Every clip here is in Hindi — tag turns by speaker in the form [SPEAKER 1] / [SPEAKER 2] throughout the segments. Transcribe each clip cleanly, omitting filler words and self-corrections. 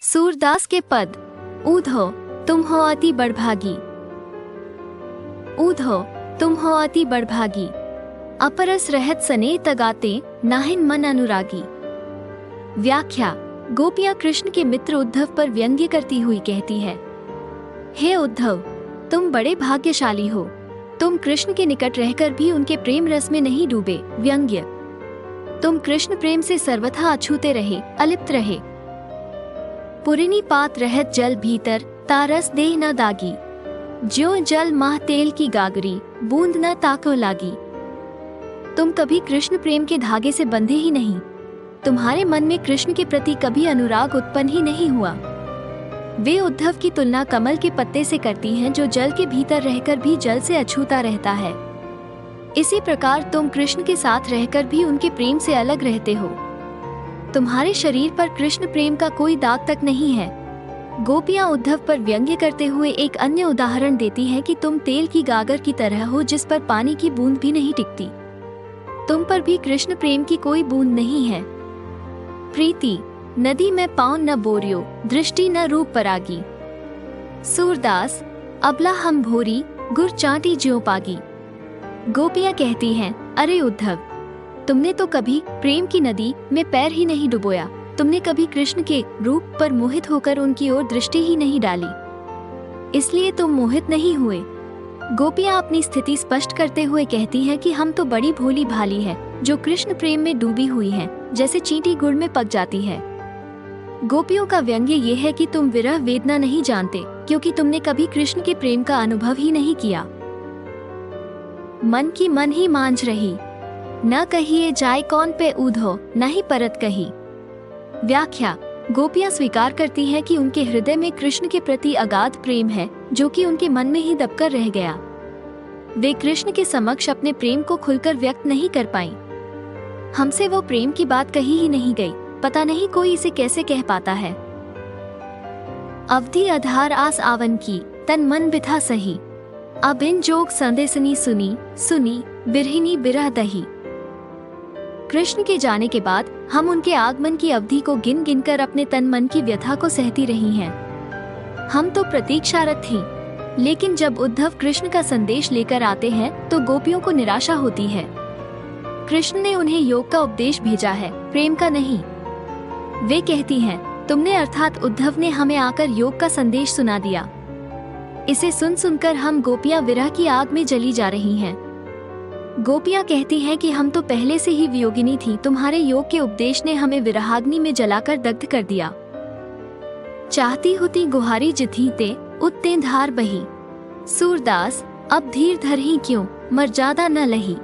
[SPEAKER 1] सूरदास के पद। ऊधो तुम हो अति बड़भागी। ऊधो तुम हो अति बड़भागी, अपरस रहत सने तगाते नाहिन मन अनुरागी। व्याख्या। गोपियां कृष्ण के मित्र उद्धव पर व्यंग्य करती हुई कहती है, हे उद्धव, तुम बड़े भाग्यशाली हो, तुम कृष्ण के निकट रहकर भी उनके प्रेम रस में नहीं डूबे। व्यंग्य। तुम कृष्ण प्रेम से सर्वथा अछूते रहे, अलिप्त रहे। पुरिनी पात रहत जल भीतर, तारस देह न दागी। ज्यों जल माह तेल की गागरी, बूंद न ताको लागी। तुम कभी कृष्ण प्रेम के धागे से बंधे ही नहीं, तुम्हारे मन में कृष्ण के प्रति कभी अनुराग उत्पन्न ही नहीं हुआ। वे उद्धव की तुलना कमल के पत्ते से करती हैं, जो जल के भीतर रहकर भी जल से अछूता रहता है। इसी प्रकार तुम कृष्ण के साथ रहकर भी उनके प्रेम से अलग रहते हो। तुम्हारे शरीर पर कृष्ण प्रेम का कोई दाग तक नहीं है। गोपियां उद्धव पर व्यंग्य करते हुए एक अन्य उदाहरण देती हैं कि तुम तेल की गागर की तरह हो, जिस पर पानी की बूंद भी नहीं टिकती। तुम पर भी कृष्ण प्रेम की कोई बूंद नहीं है। प्रीति नदी में पाँव न बोरियो, दृष्टि न रूप परागी। सूरदास अबला हम भोरी, गुर चाटी ज्यों पागी। गोपियां कहती हैं, अरे उद्धव, तुमने तो कभी प्रेम की नदी में पैर ही नहीं डुबोया, तुमने कभी कृष्ण के रूप पर मोहित होकर उनकी ओर दृष्टि ही नहीं डाली, इसलिए तुम मोहित नहीं हुए। गोपियां अपनी स्थिति स्पष्ट करते हुए कहती हैं कि हम तो बड़ी भोली भाली है, जो कृष्ण प्रेम में डूबी हुई हैं, जैसे चींटी गुड़ में पक जाती है। गोपियों का व्यंग्य ये है कि तुम विरह वेदना नहीं जानते, क्योंकि तुमने कभी कृष्ण के प्रेम का अनुभव ही नहीं किया। मन की मन ही मांझ रही, न कहिए जाय कौन पे ऊधो, न ही परत कही। व्याख्या। गोपियां स्वीकार करती हैं कि उनके हृदय में कृष्ण के प्रति अगाध प्रेम है, जो कि उनके मन में ही दबकर रह गया। वे कृष्ण के समक्ष अपने प्रेम को खुलकर व्यक्त नहीं कर पाईं। हमसे वो प्रेम की बात कही ही नहीं गई, पता नहीं कोई इसे कैसे कह पाता है। अवधि आधार आस आवन की, तन मन बिथा सही। अब इन जोग संदेशनी सुनी, सुनी बिरहिनी बिरह दही। कृष्ण के जाने के बाद हम उनके आगमन की अवधि को गिन गिन कर अपने तन मन की व्यथा को सहती रही हैं। हम तो प्रतीक्षारत थीं, लेकिन जब उद्धव कृष्ण का संदेश लेकर आते हैं तो गोपियों को निराशा होती है। कृष्ण ने उन्हें योग का उपदेश भेजा है, प्रेम का नहीं। वे कहती हैं, तुमने अर्थात उद्धव ने हमें आकर योग का संदेश सुना दिया। इसे सुन सुनकर हम गोपियां विरह की आग में जली जा रही हैं। गोपियां कहती हैं कि हम तो पहले से ही वियोगिनी थी, तुम्हारे योग के उपदेश ने हमें विरहाग्नि में जलाकर दग्ध कर दिया। चाहती होती गुहारी जिथी ते, उत्ते धार बही। सूरदास अब धीर धर ही क्यों, मर्यादा न लही।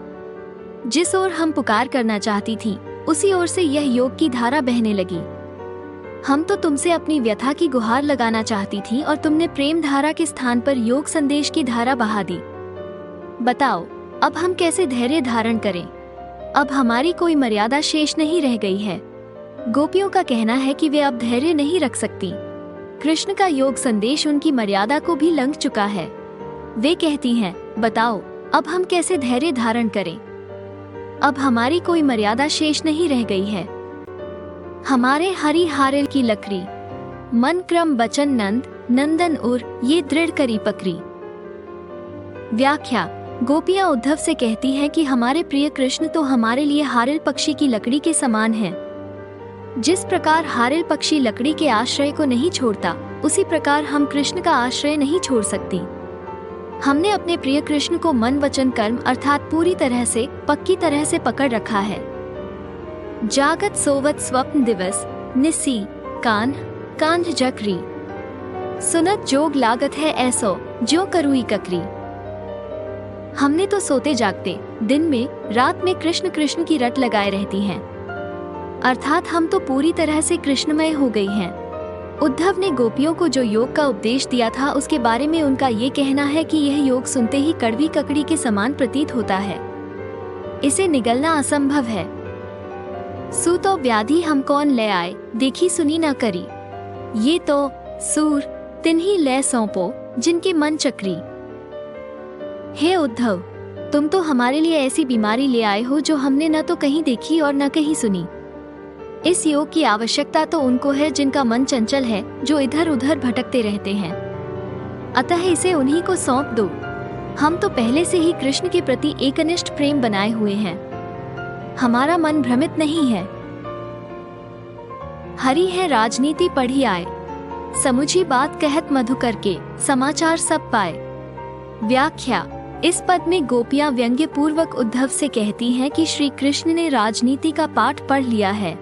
[SPEAKER 1] जिस ओर हम पुकार करना चाहती थी, उसी ओर से यह योग की धारा बहने लगी। हम तो तुमसे अपनी व्यथा की गुहार लगाना चाहती थी और तुमने प्रेम धारा के स्थान पर योग संदेश की धारा बहा दी। बताओ, अब हम कैसे धैर्य धारण करें? अब हमारी कोई मर्यादा शेष नहीं रह गई है। गोपियों का कहना है कि वे अब धैर्य नहीं रख सकती। कृष्ण का योग संदेश उनकी मर्यादा को भी लंघ चुका है। वे कहती हैं, बताओ, अब हम कैसे धैर्य धारण करें? अब हमारी कोई मर्यादा शेष नहीं रह गई है। हमारे हरि हारिल की लकड़ी, मन क्रम बचन नंद, नंदन उर ये दृढ़ करी पकड़ी। व्याख्या। गोपियां उद्धव से कहती हैं कि हमारे प्रिय कृष्ण तो हमारे लिए हारिल पक्षी की लकड़ी के समान हैं। जिस प्रकार हारिल पक्षी लकड़ी के आश्रय को नहीं छोड़ता, उसी प्रकार हम कृष्ण का आश्रय नहीं छोड़ सकती। हमने अपने प्रिय कृष्ण को मन वचन कर्म अर्थात पूरी तरह से, पक्की तरह से पकड़ रखा है। जागत सोवत स्वप्न दिवस, निसी कान कांध जकरी। सुनत जोग लागत है ऐसो, ज्यों करुई ककरी। हमने तो सोते जागते, दिन में रात में कृष्ण कृष्ण की रट लगाए रहती हैं, अर्थात हम तो पूरी तरह से कृष्णमय हो गई हैं। उद्धव ने गोपियों को जो योग का उपदेश दिया था, उसके बारे में उनका ये कहना है कि यह योग सुनते ही कड़वी ककड़ी के समान प्रतीत होता है, इसे निगलना असंभव है। सूतो व्याधि हम कौन ले आए, देखी सुनी न करी। ये तो सूर तिन्ही ले सौंपो, जिनके मन चक्री। हे उद्धव, तुम तो हमारे लिए ऐसी बीमारी ले आए हो जो हमने न तो कहीं देखी और न कहीं सुनी। इस योग की आवश्यकता तो उनको है जिनका मन चंचल है, जो इधर उधर भटकते रहते हैं। अतः इसे उन्हीं को सौंप दो। हम तो पहले से ही कृष्ण के प्रति एकनिष्ठ प्रेम बनाए हुए हैं। हमारा मन भ्रमित नहीं है। हरि है राजनीति पढ़ी आए, समुझी बात कहत मधुकर के, समाचार सब पाए। व्याख्या। इस पद में गोपियां व्यंग्य पूर्वक उद्धव से कहती हैं कि श्री कृष्ण ने राजनीति का पाठ पढ़ लिया है,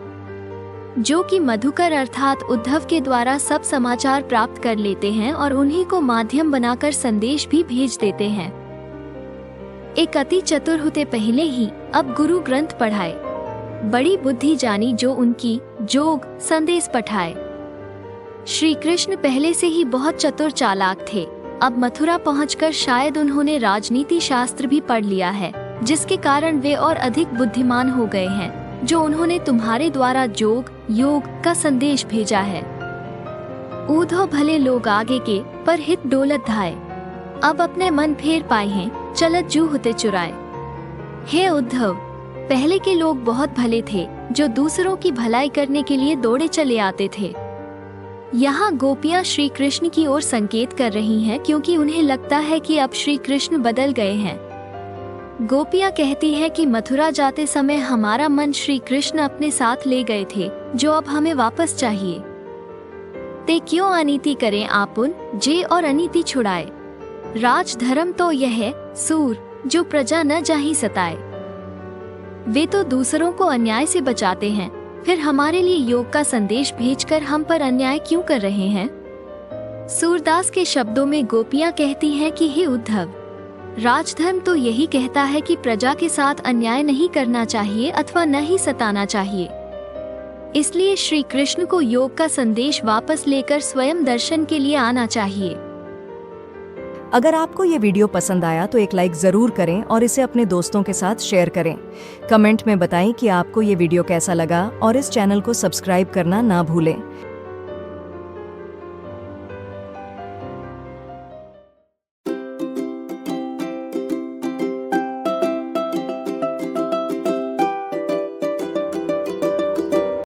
[SPEAKER 1] जो कि मधुकर अर्थात उद्धव के द्वारा सब समाचार प्राप्त कर लेते हैं और उन्हीं को माध्यम बनाकर संदेश भी भेज देते हैं। एक अति चतुर होते पहले ही अब गुरु ग्रंथ पढ़ाए, बड़ी बुद्धि जानी जो उनकी, जोग संदेश पठाए। श्री कृष्ण पहले से ही बहुत चतुर चालाक थे। अब मथुरा पहुंचकर शायद उन्होंने राजनीति शास्त्र भी पढ़ लिया है, जिसके कारण वे और अधिक बुद्धिमान हो गए हैं, जो उन्होंने तुम्हारे द्वारा जोग योग का संदेश भेजा है। ऊधो भले लोग आगे के, पर हित डोलत धाए। अब अपने मन फेर पाए हैं, चलत जू होते चुराए। हे उद्धव, पहले के लोग बहुत भले थे, जो दूसरों की भलाई करने के लिए दौड़े चले आते थे। यहाँ गोपियाँ श्री कृष्ण की ओर संकेत कर रही हैं, क्योंकि उन्हें लगता है कि अब श्री कृष्ण बदल गए हैं। गोपियाँ कहती हैं कि मथुरा जाते समय हमारा मन श्री कृष्ण अपने साथ ले गए थे, जो अब हमें वापस चाहिए। ते क्यों अनीति करें आपुन, जे और अनीति छुड़ाए। राज धर्म तो यह है सूर, जो प्रजा न जाहि सताए। वे तो दूसरों को अन्याय से बचाते हैं, फिर हमारे लिए योग का संदेश भेजकर हम पर अन्याय क्यों कर रहे हैं। सूरदास के शब्दों में गोपियाँ कहती हैं कि हे उद्धव, राजधर्म तो यही कहता है कि प्रजा के साथ अन्याय नहीं करना चाहिए अथवा न ही सताना चाहिए। इसलिए श्री कृष्ण को योग का संदेश वापस लेकर स्वयं दर्शन के लिए आना चाहिए।
[SPEAKER 2] अगर आपको ये वीडियो पसंद आया तो एक लाइक जरूर करें और इसे अपने दोस्तों के साथ शेयर करें। कमेंट में बताएं कि आपको ये वीडियो कैसा लगा और इस चैनल को सब्सक्राइब करना ना भूलें।